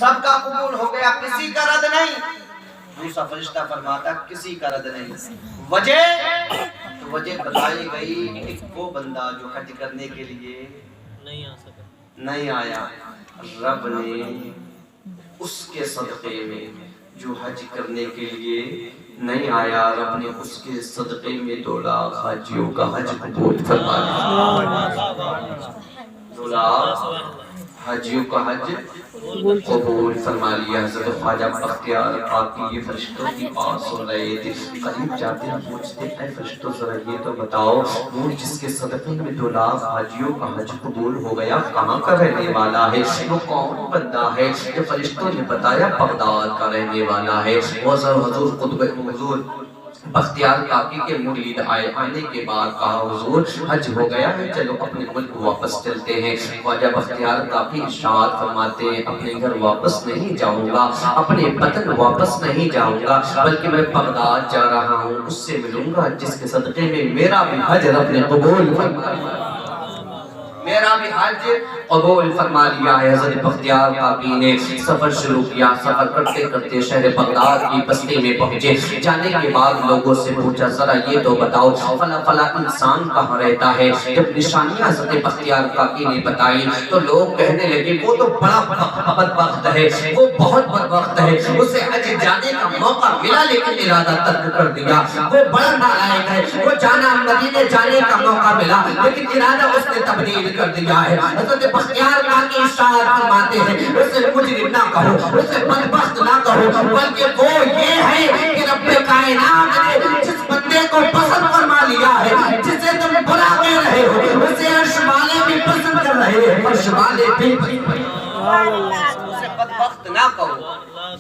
سب کا قبول ہو گیا، کسی کا رد نہیں۔ دوسرا فرشتہ فرماتا کسی کا رد نہیں۔ وجہ تو وجہ بتائی گئی کہ وہ بندہ جو حج کرنے کے لیے نہیں آیا، رب نے اس کے صدقے میں جو حج کرنے کے لیے نہیں آیا، رب نے اس کے صدقے میں 2 لاکھ حاجیوں کا حج قبول فرما لیا۔ 2 لاکھ حاجیوں کا حج قبول فرما لیا۔ حضرت خواجہ بختیار کاکی یہ فرشتوں کی بات سن رہے تھے، قریب جاتے ہیں پوچھتے اے فرشتوں ذرا یہ تو بتاؤ، وہ جس کے صدقے میں 2 لاکھ حاجیوں کا حج قبول ہو گیا کہاں کا رہنے والا ہے؟ وہ کون بندہ ہے؟ جو فرشتوں نے بتایا بغداد کا رہنے والا ہے۔ وہ حضور قطب حضور بختیار کاکی کے مرید آنے کے بعد کہا حضور حج ہو گیا ہے، چلو اپنے ملک واپس چلتے ہیں۔ خواجہ بختیار کاکی ارشاد فرماتے ہیں اپنے گھر واپس نہیں جاؤں گا، اپنے وطن واپس نہیں جاؤں گا، بلکہ میں بغداد جا رہا ہوں، اس سے ملوں گا جس کے صدقے میں میرا بھی حج رب نے قبول فرما لیا، میرا بھی حج قبول فرما لیا ہے۔ حضرت بختیار کاکی نے سفر شروع کیا، سفر کرتے کرتے شہر بغداد کی بستی میں پہنچے۔ جانے کے بعد لوگوں سے پوچھا ذرا یہ تو بتاؤ فلاں فلاں انسان کہاں رہتا ہے؟ جب نشانیاں حضرت بختیار کاکی نے بتائی تو لوگ کہنے لگے وہ تو بڑا بدبخت ہے، وہ بہت بدبخت ہے، اسے حج جانے کا موقع ملا لیکن ارادہ ترک کر دیا، وہ بڑا نالائق ہے، وہ جانا مدینے جانے کا موقع ملا لیکن ارادہ اس نے تبدیل کر دیا ہے۔ حضرت بختیار کاکی ارشاد فرماتے ہیں اسے مجرم نہ کہو، اسے بدبخت نہ کہو، بلکہ وہ یہ ہے کہ رب کائنات نے جس بندے کو پسند فرما لیا ہے، جسے تم برا کہہ رہے ہو، اسے عرش والے بھی پسند کر رہے ہیں، عرش والے بھی اسے بدبخت نہ کہو۔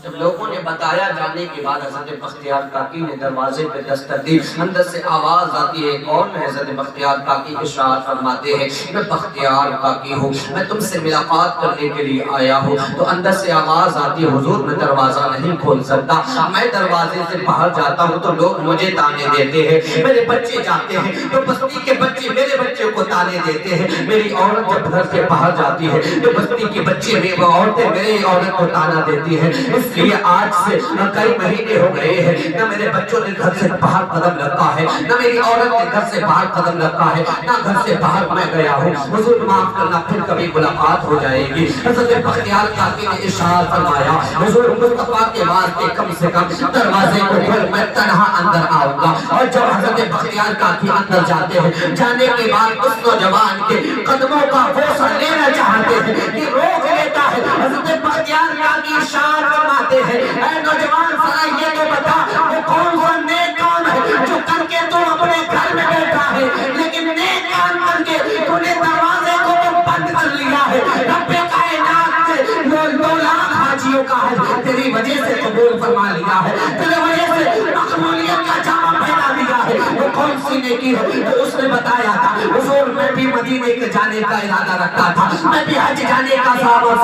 جب لوگوں نے بتایا جانے کے بعد حضرت بختیار کاکی نے دروازے پہ دستک دی، اندر سے آواز آتی ہے کون ہے؟ حضرت بختیار کاکی ارشاد فرماتے ہیں میں بختیار کاکی ہوں، میں تم سے ملاقات کرنے کے لیے آیا ہوں۔ تو اندر سے آواز آتی ہے حضور میں دروازہ نہیں کھول سکتا، میں دروازے سے باہر جاتا ہوں تو لوگ مجھے تانے دیتے ہیں، میرے بچے جاتے ہیں تو بستی کے بچے میرے بچے کو تانے دیتے ہیں، میری عورت جب گھر سے باہر جاتی ہے تو بستی کے بچے وہ عورتیں میری عورت کو تانا دیتی ہیں، اس لیے آج سے کئی مہینے ہو گئے ہیں نہ میرے بچوں نے گھر سے باہر قدم رکھا ہے، نہ میری عورت نے گھر سے باہر قدم رکھا ہے، نہ گھر سے باہر میں گیا ہوں، حضور معاف کرنا پھر کبھی ملاقات ہو جائے گی۔ حضرت بختیار کاکی نے ارشاد فرمایا حضور مصطفیٰ کے واسطے کم سے کم دروازے کو کھول میں تنہا اندر آؤں گا۔ اور جب حضرت بختیار کاکی اندر جاتے ہیں، جانے کے بعد اس نوجوان کے قدموں کا بوسہ لینا چاہتے ہیں کہ روک لیتا ہے، حضرت بختیار کاکی ارشاد فرماتے ہیں اے نوجوان ذرا یہ تو بتا وہ کون سا نیک کام ہے جو کر کے تو اپنے گھر میں بیٹھا ہے لیکن نیک کام کر کے تو نے دروازے کو بند کر لیا ہے، رب کائنات نے 2 لاکھ حاجیوں کا حج تیری وجہ سے قبول فرما لیا ہے، تیری وجہ سے مقبولیت کا جامع پہنا دیا ہے۔ وہ کون سی نیکی ہے؟ تو اس نے بتایا تھا حضور میں بھی مدینے کے جانے کا ارادہ رکھتا تھا، میں بھی حج جانے کا سامان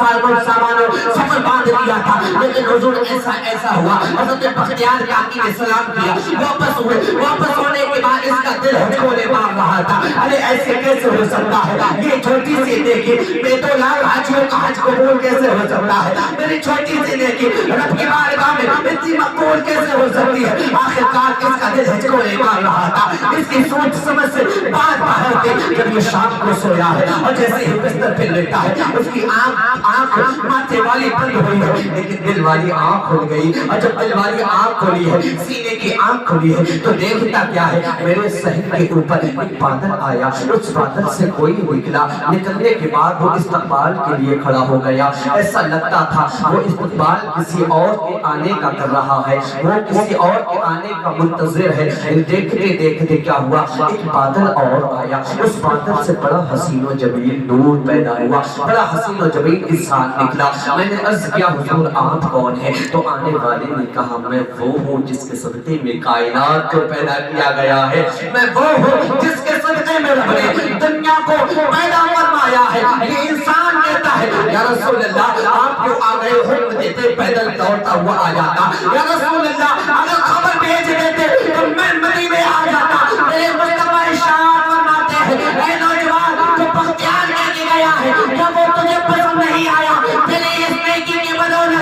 سفر باندھ لیا تھا لیکن حضور ایسا ہوا۔ حضرت بختیار کاکی نے سلام کیا، واپس ہوئے، واپس ہونے کے بعد اس کا دل ہچکولے مار رہا تھا، ارے ایسے کیسے ہو سکتا ہے؟ یہ چھوٹی سی نیکی میں 2 لاکھ حاجیوں کا حج قبول کیسے ہو سکتا ہے؟ میری چھوٹی سی نیکی رب کی بارگاہ میں اتنی مقبول کیسے ہو سکتی ہے؟ آخرکار اس کا دل ہچکولے مار رہا تھا، اس کی سوچ سمجھ سے بات باہر تھی۔ جب یہ شام کو سویا ہے اور جیسے ہی بستر پہ لیٹا ہے اس کی آنکھ ماتھے والی بند ہوئی ہے لیکن دل والی آنکھ کھل گئی، اور جب دل والی آنکھ کھلی ہے، سینے کی آنکھ کھلی ہے تو دیکھتا کیا ہے میرے صحن کے اوپر ایک بادل آیا، اس بادل سے کوئی نکلا، نکلنے کے بعد وہ استقبال کے لیے کھڑا ہو گیا، ایسا لگتا تھا وہ استقبال کسی اور کے آنے کا کر رہا ہے، وہ کسی اور کے آنے کا منتظر ہے۔ دیکھتے دیکھتے کیا ہوا ایک بادل اور آیا، اس بادل سے بڑا حسین و جمیل نور پیدا ہوا، بڑا حسین و جمیل انسان نکلا۔ میں نے عرض کیا حضور آپ کون ہیں؟ تو آنے والے نے کہا میں وہ ہوں جس کے صدقے میں کائنات کو پیدا کیا گیا ہے، میں وہ ہوں جس کے صدقے میں رب نے دنیا کو پیدا فرمایا ہے۔ یہ انسان کہتا ہے یا رسول اللہ آپ کیوں آ گئے؟ حکم دیتے پیدل دوڑتا ہوا آ جاتا، یا رسول اللہ اگر خبر بھیج دیتے تو میں مدینے آ جاتا۔ میرے مصطفیٰ ارشاد فرماتے ہیں اے نوجوان تو بختیار کہنے گیا ہے کیا وہ تجھے پسند نہیں آیا؟ تیرے اس نیکی کی بدولت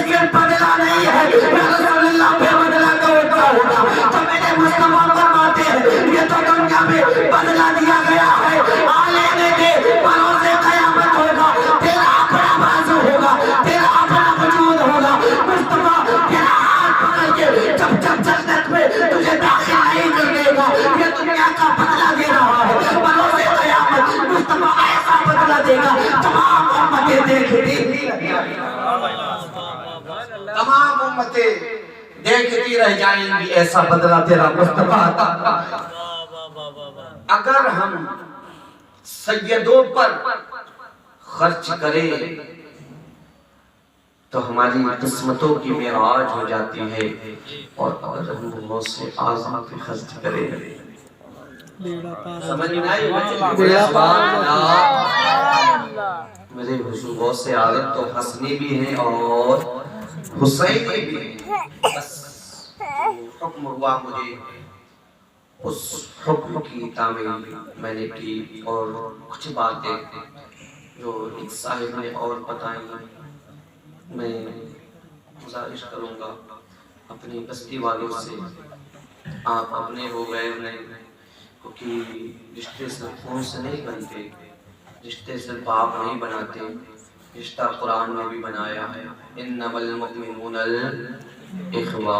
صرف بدلہ نہیں ہے، یا رسول اللہ پہ بدلہ تو کیا ہوگا؟ تو میرے مصطفیٰ فرماتے ہیں یہ تو دنیا میں بدلہ دیا گیا ہے، آنے کے بروز قیامت ہوگا، تیرا اپنا بازو ہوگا، تیرا اپنا وجود ہوگا، مصطفیٰ تیرا ہاتھ پکڑ کے جب جب جنت میں تجھے داخل نہیں کر دے گا، یہ دنیا کا بدلہ دے رہا ہے، بروز قیامت مصطفیٰ ایسا بدلہ دے گا تمام امتیں دیکھتی تمام امتیں دیکھتی رہ جائیں گی، ایسا بدلہ تیرا مصطفیٰ عطا۔ اگر ہم سیدوں پر خرچ کریں تو ہماری قسمتوں کی معراج ہو جاتی ہے، اور اگر ہم غوث اعظم پہ خرچ کریں سمجھ میں آئی؟ میرے حضور غوث اعظم تو حسنی بھی ہیں اور حسینی بھی ہیں، بس حکم ہوا مجھے اس حکم کی تعمیل میں نے کی، اور کچھ باتیں جو ایک صاحب نے اور بتائیں میں گزارش کروں گا اپنی بستی والوں سے، آپ اپنے ہو گئے نہیں، کیونکہ رشتے صرف خون سے نہیں بنتے، رشتے صرف باپ نہیں بناتے، رشتہ قرآن میں بھی بنایا ہے، انما المؤمنون الاخوہ،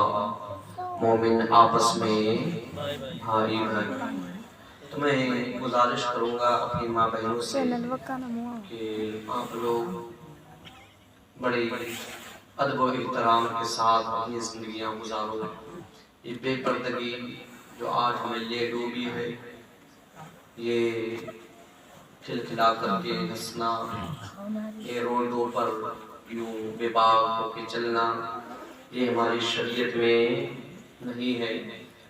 مومن آپس میں بھائی بھائی۔ تو میں گزارش کروں گا اپنی ماں بہنوں سے کہ آپ لوگ بڑے ادب و احترام کے ساتھ اپنی زندگیاں گزارو، یہ بے پردگی جو آج ہمیں لے ڈوبی ہے، یہ کھلکھلا کر کے ہنسنا، یہ روڈوں پر یوں بے باک ہو کے چلنا، یہ ہماری شریعت میں نہیں ہے۔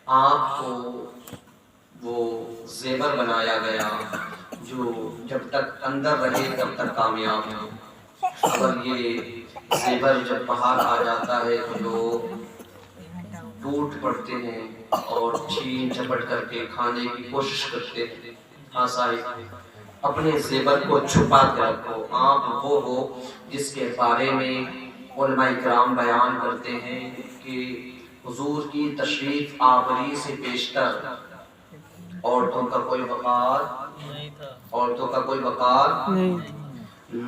آپ کو وہ زیور بنایا گیا جو جب تک اندر رہے تب تک کامیاب ہے، اور یہ زیور جب باہر آ جاتا ہے تو لوگ ٹوٹ پڑتے ہیں اور چھین جھپٹ کر کے کھانے کی کوشش کرتے ہیں۔ ہاں صاحب، اپنے زیور کو چھپا کے رکھو۔ آپ وہ ہو جس کے بارے میں علماء کرام بیان کرتے ہیں کہ حضور کی تشریف آوری سے بیشتر عورتوں کا کوئی وقار عورتوں کا کوئی وقار نہیں،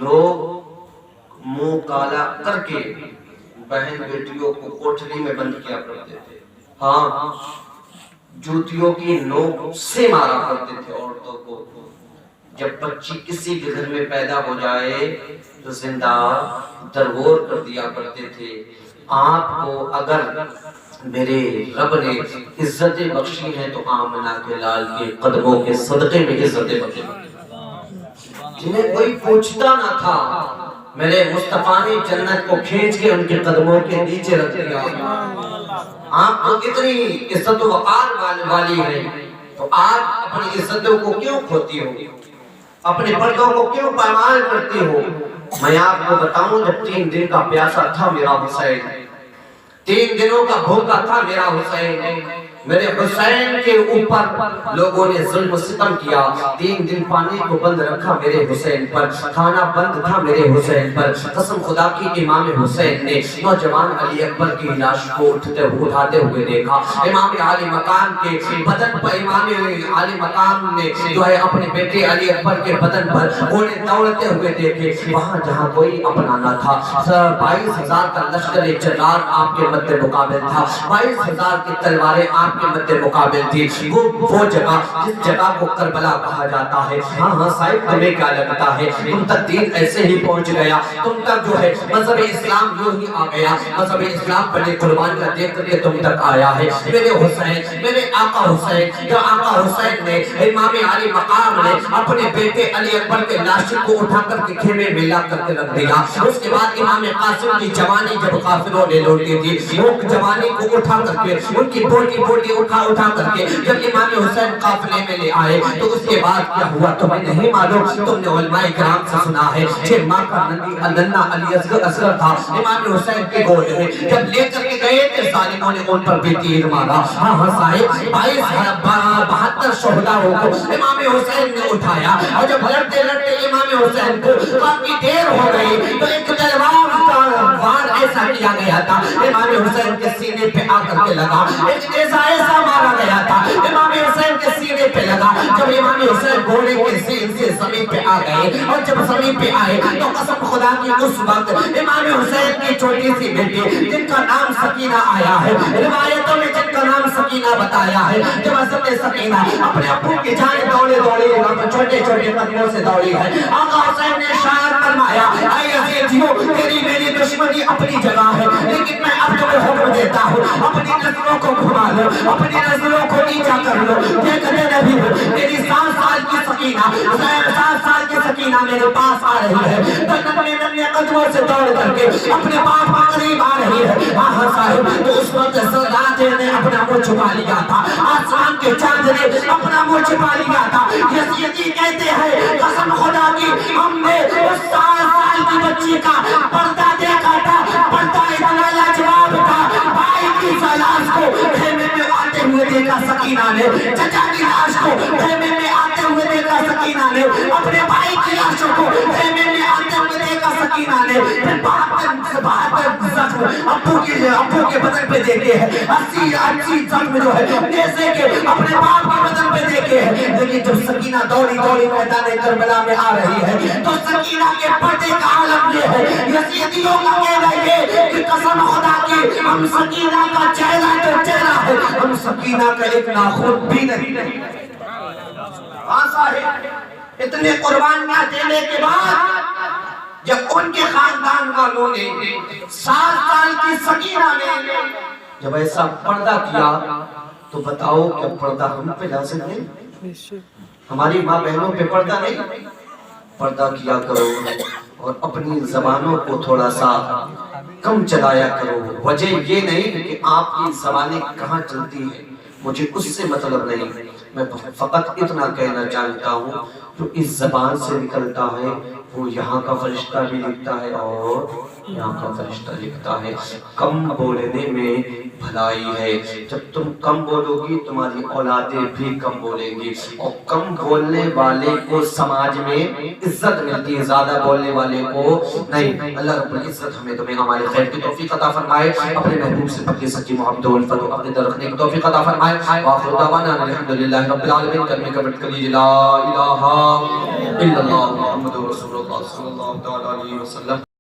لوگ منہ کالا کر کے بہن بیٹیوں کو کوٹھری میں بند کیا کرتے تھے، ہاں جوتیوں کی نوک سے مارا کرتے تھے عورتوں کو۔ جب بچی کسی کے گھر میں پیدا ہو جائے تو زندہ درگور کر دیا کرتے تھے۔ آپ کو اگر میرے رب نے عزتیں بخشی ہیں تو آمنہ کے لال کے قدموں کے صدقے میں عزتیں بخشی، جنہیں کوئی پوچھتا نہ تھا، میرے مصطفیٰ نے جنت کو کھینچ کے ان کے قدموں کے نیچے رکھ دیا۔ آپ کو کتنی عزت و وقار والی ہے، تو آپ اپنی عزتوں کو کیوں کھوتی ہو، اپنے پردوں کو کیوں پامال کرتی ہو؟ میں آپ کو بتاؤں، جب 3 دن کا پیاسا تھا میرا حسین، 3 دنوں کا بھوکا تھا میرا حسین، میرے حسین کے اوپر لوگوں نے ظلم و ستم کیا، 3 دن پانی کو بند رکھا میرے حسین پر، کھانا بند تھا میرے حسین پر۔ قسم خدا کی امام حسین نے نوجوان علی اکبر کی لاش کو اٹھاتے ہوئے دیکھا، امام عالی مقام کے بدن پر، امام عالی مقام نے جو ہے اپنے بیٹے علی اکبر کے بدن پر گھوڑے دوڑتے ہوئے دیکھے، وہاں جہاں کوئی اپنا نہ تھا، 22,000 کا لشکر جلال آپ کے مد مقابل تھا، 22,000 کی تلواریں آپ کے مد مقابل تھی۔ وہ جگہ جس جگہ کو کربلا کہا جاتا ہے، ہاں ہاں صاحب تمہیں کیا لگتا ہے، تم تک دین ایسے ہی پہنچ گیا، تم تک جو ہے مذہب اسلام یوں ہی آ گیا، مذہب اسلام بڑے قربانیاں دیکھ کر کے تم تک آیا ہے۔ میرے حسین، میرے آقا حسین، جو آقا حسین نے، امام علی مقام نے اپنے بیٹے علی اکبر کے لاش کو اٹھا کر کے خیمے میں لا کر کے رکھ دیا۔ اس کے بعد امام قاسم کی جوانی جب کافروں نے لوٹی تھی، وہ جوانی کو اٹھا کر کے ان کی بوٹی اٹھا کر کے جب امام حسین قافلے میں لے آئے تو اس کے بعد کیا ہوا تمہیں نہیں معلوم؟ تم نے علماء کرام سے سنا ہے، 6 ماہ کا ننھا علی اصغر تھا امام حسین کے گود میں، جب لے کر کے گئے تھے ظالموں نے ان پر بھی تیر مارا۔ ہاں ہاں صاحب، 72 شہداؤں کو امام حسین نے اٹھایا، اور جب لڑتے لڑتے امام حسین کو کافی دیر ہو گئی تو ایک تلوار ایسا کیا گیا تھا امام حسین کے سینے پہ آ کر کے لگا، ایک نیزہ ایسا مارا گیا تھا امام حسین کے سینے پہ لگا۔ جب امام حسین گھوڑے کے سین سے زمین پہ آ گئے اور جب زمین پہ آئے تو قسم خدا کی اس وقت امام حسین کی چھوٹی سی بیٹی جن کا نام سکینہ آیا ہے، روایتوں میں جن کا نام سکینہ بتایا ہے، جب حضرت سکینہ اپنے ابو کی جانب دوڑے چھوٹے چھوٹے قدموں سے دوڑی ہے، آقا حسین نے ارشاد فرمایا اے یزیدیو تیری میری دشمنی اپنی جگہ ہے، لیکن میں اب تمہیں حکم دیتا ہوں اپنی نظروں کو گھما لو، اپنی نظروں کو نیچا کر لو۔ دیکھتے نبی ہو میری 7 سال کی سکینہ 7 سال کی سکینہ میرے پاس آ رہی ہے، تو ننھے قدموں سے دوڑ کر کے اپنے باپ کے قریب آ رہی ہے۔ آہا صاحب تو اس وقت رات نے اپنا منہ چھپا لیا تھا، آسمان کے چاند نے اپنا منہ چھپا لیا تھا۔ یزیدی کہتے ہیں قسم خدا کی ہم نے اس 7 سال کی بچی کا پردہ دیکھا تھا، پردہ اتنا لاجواب تھا، بھائی کی لاش کو خیمے میں آتے ہوئے دیکھا سکینہ نے، چچا کی لاش کو خیمے میں آتے ہوئے دیکھا سکینہ نے، اپنے بھائی کی لاشوں کو خیمے میں آتے ہوئے دیکھا سکینہ نے، پھر 72 زخم ابو کے بدن پہ دیکھے ہیں، 80 زخم جو ہے نیزے کے اپنے باپ کے بدن پہ دیکھے ہیں۔ لیکن جب سکینہ دوڑی میدان کربلا میں آ رہی ہے تو سکینہ کے پردے کا عالم یہ ہے، یزیدیوں کا کہنا یہ کہ قسم خدا کی ہم سکینہ کا چہرہ تو چہرہ ہے، ہم سکینہ کا ایک ناخن بھی نہیں۔ ہاں صاحب اتنے قربانیاں دینے کے بعد جب ان کے خاندان والوں نے 7 سال کی سکینہ نے جب ایسا پردہ کیا تو بتاؤ کہ پردہ ہم پہ لازم نہیں؟ ہماری ماں بہنوں پہ پردہ نہیں؟ پردہ کیا کرو اور اپنی زبانوں کو تھوڑا سا کم چلایا کرو۔ وجہ یہ نہیں کہ آپ کی زبانیں کہاں چلتی ہیں، مجھے اس سے مطلب نہیں، میں فقط اتنا کہنا چاہتا ہوں جو اس زبان سے نکلتا ہے وہ یہاں کا فرشتہ بھی لکھتا ہے اور یہاں کا فرشتہ لکھتا ہے۔ کم بولنے میں بھلائی ہے، جب تم کم بولو گی تمہاری اولادیں بھی کم بولیں گی، اور کم بولنے والے کو سماج میں عزت ملتی ہے، زیادہ بولنے والے کو نہیں۔ اللہ رب العزت ہمیں تمہیں ہمارے خیر کی توفیق عطا فرمائے، اپنے محبوب سے پکی سچی محبت و الفت و عقیدہ رکھنے کی توفیق عطا فرمائے۔ وآخر دعوانا الحمدللہ رب العالمین، کرنے کا بٹ کلیجی لا الہ الا اللہ محمد رسول اللہ صلی اللہ علیہ وسلم۔